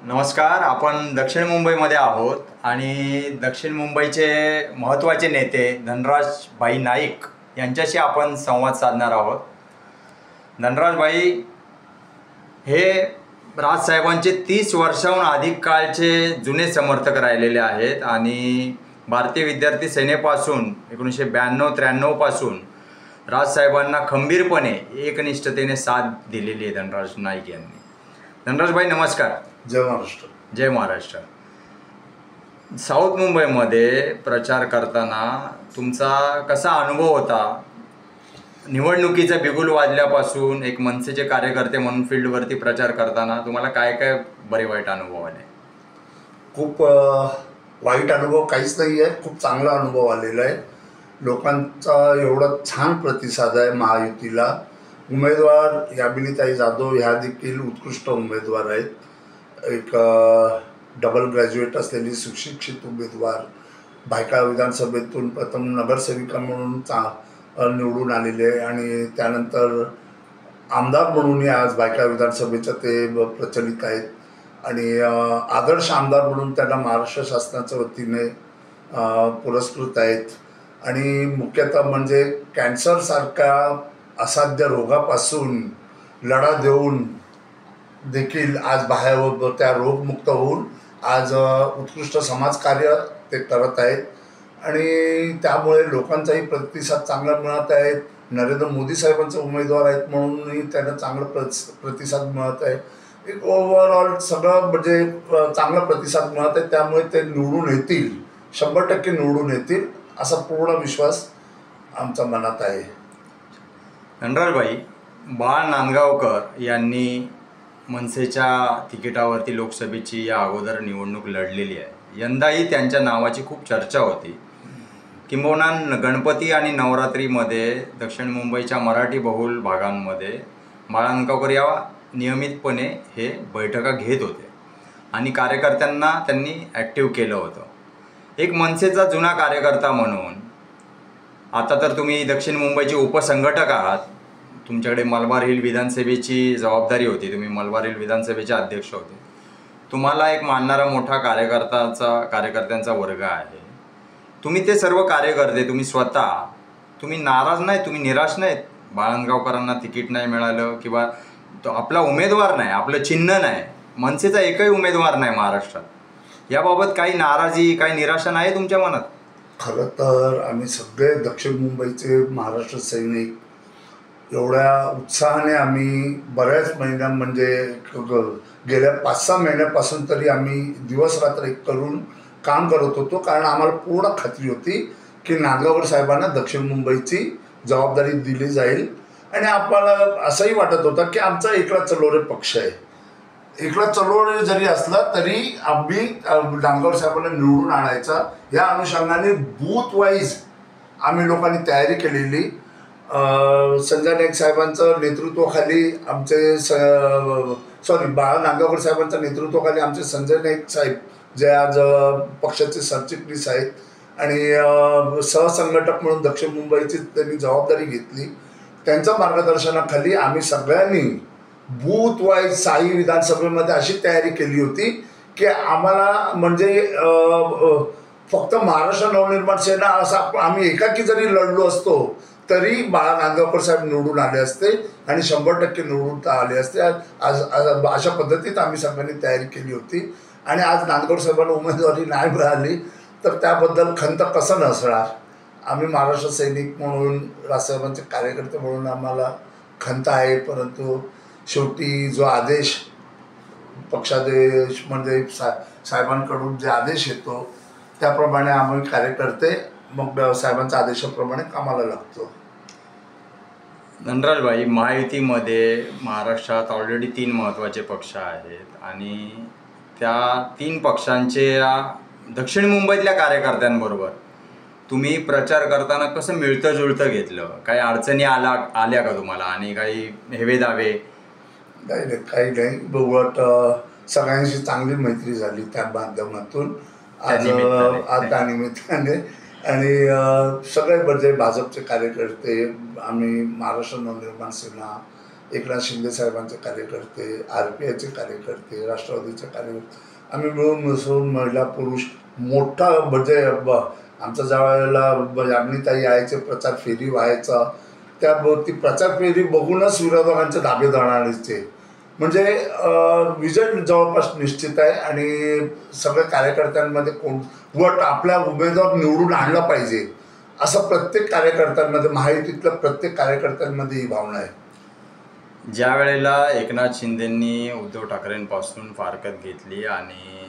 नमस्कार. आपण दक्षिण मुंबईमध्ये आहोत आणि दक्षिण मुंबईचे महत्त्वाचे नेते धनराज भाई नाईक यांच्याशी आपण संवाद साधणार आहोत. धनराज भाई हे राजसाहेबांचे 30 वर्षाहून अधिक काळचे जुने समर्थक राहिलेले आहेत आणि भारतीय विद्यार्थी सेनेपासून 1992-93 पासून राजसाहेबांना खंबीरपणे एकनिष्ठतेने साथ दिलेली आहे धनराज नाईक यांनी. धनराज भाई नमस्कार. जय महाराष्ट्र. जय महाराष्ट्र. साऊथ मुंबईमध्ये प्रचार करताना तुमचा कसा अनुभव होता? निवडणुकीचा बिगुल वाजल्यापासून एक मनसेचे कार्यकर्ते म्हणून फील्डवरती प्रचार करताना तुम्हाला काय काय बरे वाईट अनुभव आले? खूप वाईट अनुभव काहीच नाही आहे, खूप चांगला अनुभव आलेला आहे. लोकांचा एवढा छान प्रतिसाद आहे महायुतीला. उमेदवार याबिनीताई जाधव ह्या देखील उत्कृष्ट उमेदवार आहेत. एक डबल ग्रॅज्युएट असलेली सुशिक्षित उमेदवार, भायखळा विधानसभेतून प्रथम नगरसेविका म्हणून निवडून आलेले आहे आणि त्यानंतर आमदार म्हणूनही आज भायखळा विधानसभेच्या ते प्रचलित आहेत आणि आदर्श आमदार म्हणून त्यांना महाराष्ट्र शासनाच्या वतीने पुरस्कृत आहेत. आणि मुख्यतः म्हणजे कॅन्सरसारख्या असाध्य रोगापासून लढा देऊन देखील आज बाहेर त्या रोगमुक्त होऊन आज उत्कृष्ट समाजकार्य ते करत आहेत आणि त्यामुळे लोकांचाही प्रतिसाद चांगला मिळत आहे. नरेंद्र मोदी साहेबांचे उमेदवार आहेत म्हणूनही त्यांना चांगला प्रतिसाद मिळत आहे. एक ओव्हरऑल सगळं म्हणजे चांगला प्रतिसाद मिळत आहे. त्यामुळे ते निवडून येतील, 100% निवडून येतील असा पूर्ण विश्वास आमच्या मनात आहे. धनराज भाई, बाळ नांदगावकर यांनी मनसेच्या तिकिटावरती लोकसभेची या अगोदर निवडणूक लढलेली आहे. यंदाही त्यांच्या नावाची खूप चर्चा होती. किंबहुना गणपती आणि नवरात्रीमध्ये दक्षिण मुंबईच्या मराठी बहुल भागांमध्ये बाळ नांदगावकर या नियमितपणे हे बैठका घेत होते आणि कार्यकर्त्यांना त्यांनी ॲक्टिव्ह केलं होतं. एक मनसेचा जुना कार्यकर्ता म्हणून आता तर तुम्ही दक्षिण मुंबईचे उपसंघटक आहात. तुमच्याकडे मलबार हिल विधानसभेची जबाबदारी होती, तुम्ही मलबार हिल विधानसभेचे अध्यक्ष होते. तुम्हाला एक मानणारा मोठा कार्यकर्त्यांचा वर्ग आहे. तुम्ही ते सर्व कार्यकर्ते, तुम्ही स्वतः तुम्ही नाराज नाहीत, तुम्ही निराश नाहीत बाळ नांदगावकरांना तिकीट नाही मिळालं किंवा तो आपला उमेदवार नाही, आपलं चिन्ह नाही, मनसेचा एकही उमेदवार नाही महाराष्ट्रात, याबाबत काही नाराजी, काही निराशा नाही तुमच्या मनात? खरं तर आम्ही सगळे दक्षिण मुंबईचे महाराष्ट्र सैनिक एवढ्या उत्साहाने आम्ही बऱ्याच महिन्या म्हणजे गेल्या 5-6 महिन्यापासून तरी आम्ही दिवसरात्र एक करून काम करत होतो. कारण आम्हाला पूर्ण खात्री होती की नांदगावकर साहेबांना दक्षिण मुंबईची जबाबदारी दिली जाईल आणि आपल्याला असंही वाटत होतं की आमचा एकला चलोरे पक्ष आहे. एकला चलोरे जरी असला तरी आम्ही नांदगावकर साहेबांना निवडून आणायचा या अनुषंगाने बूथ वाईज आम्ही लोकांनी तयारी केलेली. संजय नाईक साहेबांचं नेतृत्वाखाली आमचे बाळ नांदगावकर साहेबांच्या नेतृत्वाखाली आमचे संजय नाईक साहेब जे आज पक्षाचे सरचिटणीस आहेत आणि सहसंघटक म्हणून दक्षिण मुंबईची त्यांनी जबाबदारी घेतली. त्यांच्या मार्गदर्शनाखाली आम्ही सगळ्यांनी बूथ वाईज 6 विधानसभेमध्ये अशी तयारी केली होती की आम्हाला म्हणजे फक्त महाराष्ट्र नवनिर्माण सेना असा आम्ही एकाकी जरी लढलो असतो तरी बाळा नांदगावकर साहेब निवडून आले असते आणि 100% निवडून आले असते. आज अशा पद्धतीत आम्ही सगळ्यांनी तयारी केली होती आणि आज नांदगावकर साहेबांना उमेदवारी नाही मिळाली तर त्याबद्दल खंत कसं नसणार. आम्ही महाराष्ट्र सैनिक म्हणून, राजसाहेबांचे कार्यकर्ते म्हणून आम्हाला खंत आहे. परंतु शेवटी जो आदेश पक्षादेश म्हणजे साहेबांकडून जे आदेश येतो त्याप्रमाणे आम्ही कार्यकर्ते मग साहेबांच्या आदेशाप्रमाणे कामाला लागतो. धनराज भाई, महायुतीमध्ये महाराष्ट्रात ऑलरेडी 3 महत्त्वाचे पक्ष आहेत आणि त्या 3 पक्षांचे दक्षिण मुंबईतल्या कार्यकर्त्यांबरोबर तुम्ही प्रचार करताना कसं मिळतं जुळतं घेतलं? काही अडचणी आल्या का तुम्हाला आणि काही हेवेदावे? काही नाही. बघत सगळ्यांशी चांगली मैत्री झाली त्या माध्यमातून आज त्यानिमित्ताने आणि सगळे म्हणजे भाजपचे कार्यकर्ते, आम्ही महाराष्ट्र नवनिर्माण सेना, एकनाथ शिंदे साहेबांचे कार्यकर्ते, RPIचे कार्यकर्ते, राष्ट्रवादीचे कार्यकर्ते, आम्ही मिळून मिसळून महिला पुरुष मोठा म्हणजे आमच्या ज्या वेळेला अग्निताई यायचे, प्रचार फेरी व्हायचा, ती प्रचार फेरी बघूनच विरोधकांचे दाबे धरणारेचे. म्हणजे विजय जवळपास निश्चित आहे आणि सगळ्या कार्यकर्त्यांमध्ये वट आपल्या उमेदवार निवडून आणला पाहिजे असं प्रत्येक कार्यकर्त्यांमध्ये, महायुतीतल्या प्रत्येक कार्यकर्त्यांमध्ये ही भावना आहे. ज्या वेळेला एकनाथ शिंदेंनी उद्धव ठाकरेंपासून फारकत घेतली आणि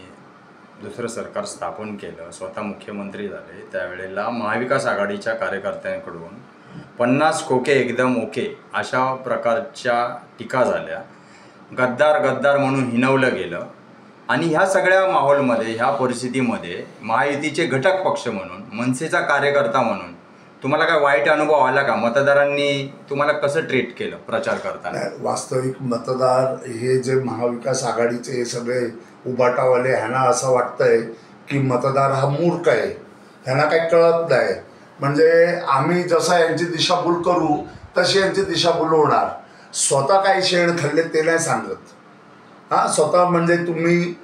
दुसरं सरकार स्थापन केलं, स्वतः मुख्यमंत्री झाले, त्यावेळेला महाविकास आघाडीच्या कार्यकर्त्यांकडून 50 खोके एकदम ओके अशा प्रकारच्या टीका झाल्या. गद्दार गद्दार म्हणून हिणवलं गेलं. आणि ह्या सगळ्या माहोलमध्ये, ह्या परिस्थितीमध्ये महायुतीचे घटक पक्ष म्हणून, मनसेचा कार्यकर्ता म्हणून तुम्हाला काय वाईट अनुभव आला का? मतदारांनी तुम्हाला कसं ट्रीट केलं प्रचार करताना? वास्तविक मतदार हे जे महाविकास आघाडीचे हे सगळे उबाटावाले, ह्यांना असं वाटतंय की मतदार हा मूर्ख आहे, ह्यांना काही कळत नाही. म्हणजे आम्ही जसं यांची दिशाभूल करू तशी यांची दिशाभूल होणार. स्वतः काही शेण खाल्ले ते नाही सांगत. स्वतः म्हणजे तुम्ही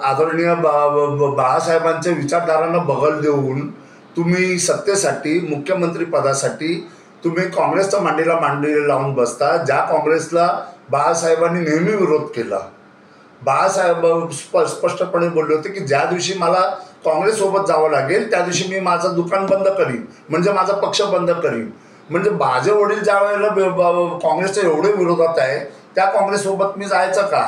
आदरणीय बाळासाहेबांच्या विचारधारांना बगल देऊन तुम्ही सत्तेसाठी, मुख्यमंत्री पदासाठी तुम्ही काँग्रेसच्या मांडीला मांडी लावून बसता. ज्या काँग्रेसला बाळासाहेबांनी नेहमी विरोध केला. बाळासाहेब स्पष्टपणे बोलले होते की ज्या दिवशी मला काँग्रेससोबत जावं लागेल त्या दिवशी मी माझं दुकान बंद करीन, म्हणजे माझा पक्ष बंद करीन. म्हणजे माझे वडील ज्या वेळेला काँग्रेसच्या एवढे विरोधात आहे त्या काँग्रेससोबत मी जायचं का,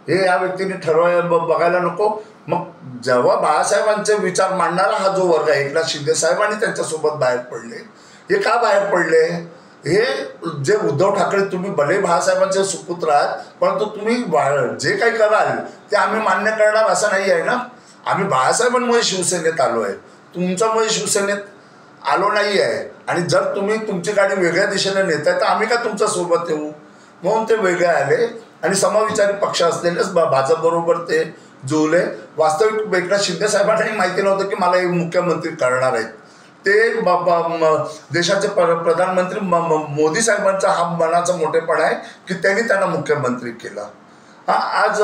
हे या व्यक्तीने बघायला नको. मग जेव्हा बाळासाहेबांचे विचार मांडणारा हा जो वर्ग आहे, एकनाथ शिंदे साहेबांनी त्यांच्यासोबत बाहेर पडले. हे का बाहेर पडले? हे जे उद्धव ठाकरे, तुम्ही भले बाळासाहेबांचे सुपुत्र आहात, परंतु तुम्ही जे काही कराल ते आम्ही मान्य करणार असं नाही आहे ना. आम्ही बाळासाहेबांमुळे शिवसेनेत आलो आहे, तुमच्यामुळे शिवसेनेत आलो नाही आहे. आणि जर तुम्ही तुमची गाडी वेगळ्या दिशेने नेताय तर आम्ही का तुमच्यासोबत येऊ? म्हणून ते वेगळे आले आणि समविचारी पक्ष असलेलेच भाजपबरोबर ते जुळले. वास्तविक एकनाथ शिंदे साहेबांनाही माहिती नव्हतं की मला हे मुख्यमंत्री करणार आहेत. ते देशाचे प्रधानमंत्री मोदी साहेबांचा हा मनाचा मोठेपणा आहे की त्यांनी त्यांना मुख्यमंत्री केला. आज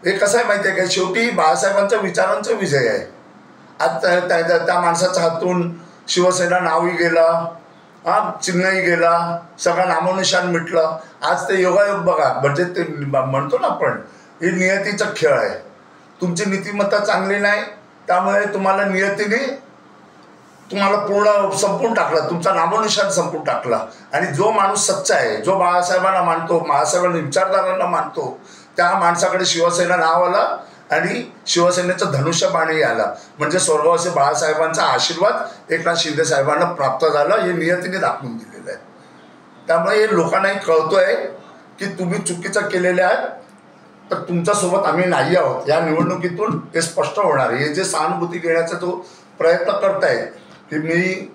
हे कसं आहे माहिती आहे का, शेवटी बाळासाहेबांच्या विचारांचा विजय आहे. आज त्या माणसाच्या हातून शिवसेना नावही गेला, चिन्हही गेला, सगळं नामोनिशान मिटलं. आज ते योगायोग बघा. म्हणजे ते म्हणतो ना आपण, हे नियतीचा खेळ आहे. तुमची नीतिमत्ता चांगली नाही, त्यामुळे तुम्हाला नियतीने तुम्हाला पूर्ण संपून टाकला, तुमचा नामोनिशान संपून टाकला. आणि जो माणूस सच्चा आहे, जो बाळासाहेबांना मानतो, बाळासाहेबांना विचारधारांना मानतो, त्या माणसाकडे शिवसेना नाव आला आणि शिवसेनेचं धनुष्यबाणही आला. म्हणजे स्वर्गवासी बाळासाहेबांचा आशीर्वाद एकनाथ शिंदे साहेबांना प्राप्त झाला, हे नियतीने दाखवून दिलेलं आहे. त्यामुळे हे लोकांनाही कळतोय की तुम्ही चुकीचं केलेले आहेत, तर तुमच्यासोबत आम्ही नाही आहोत. या निवडणुकीतून हे स्पष्ट होणार आहे. हे जे सहानुभूती घेण्याचा तो प्रयत्न करतायत की मी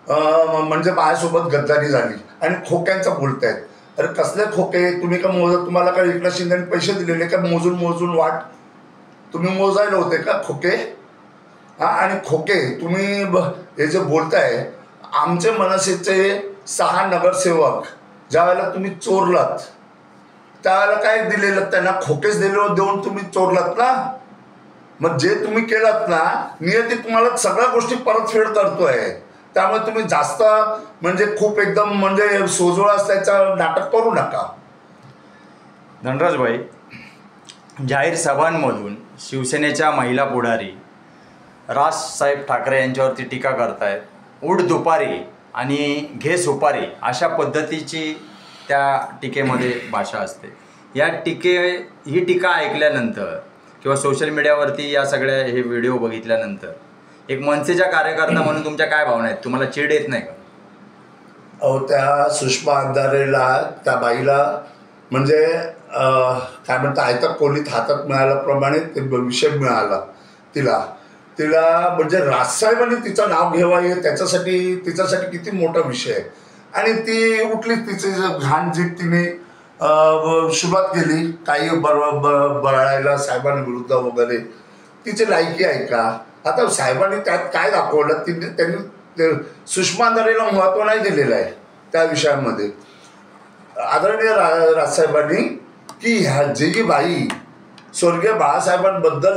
म्हणजे माझ्यासोबत गद्दारी झाली आणि खोक्यांचं बोलतायत. अरे कसले खोके? तुम्ही का तुम्हाला काय एकनाथ शिंदेने पैसे दिलेले का? मोजून वाट तुम्ही मोजायला होते का खोके? आणि खोके तुम्ही हे जे बोलताय, आमचे मनसेचे 6 नगरसेवक ज्या वेळेला तुम्ही चोरलात त्यावेळेला काय दिलेलं? त्यांना खोकेच देऊन तुम्ही चोरलात ना. मग जे तुम्ही केलात ना, नियती तुम्हाला सगळ्या गोष्टी परतफेड करतोय. त्यामुळे तुम्ही जास्त म्हणजे खूप एकदम म्हणजे सोजवळ असल्याचं नाटक करू नका. धनराजभाई, जाहीर सभांमधून शिवसेनेच्या महिला पुढारी राजसाहेब ठाकरे यांच्यावरती टीका करतायत. उठ दुपारी आणि घे सुपारी अशा पद्धतीची त्या टीकेमध्ये भाषा असते. ही टीका ऐकल्यानंतर किंवा सोशल मीडियावरती या सगळ्या हे व्हिडिओ बघितल्यानंतर एक मनसेच्या कार्यकर्ता म्हणून तुमच्या काय भावना आहेत? तुम्हाला चिड येत नाही का? अहो, त्या सुषमा अंधारेला, त्या बाईला म्हणजे काय म्हणतात, आयता कोलीत हातात मिळाल्याप्रमाणे ते विषय मिळाला तिला. म्हणजे राजसाहेबांनी तिचं नाव घ्यावं हे तिच्यासाठी किती मोठा विषय आहे. आणि ती उठली, तिचे घाण जीत तिने सुरुवात केली काही बरळायला साहेबांविरुद्ध वगैरे. तिची लायकी आहे का? आता साहेबांनी त्यात काय दाखवलं? त्यांनी सुषमा अंधारेला महत्त्व नाही दिलेलं आहे. त्या विषयामध्ये आदरणीय राजसाहेबांनी की ह्या जी बाई स्वर्गीय बाळासाहेबांबद्दल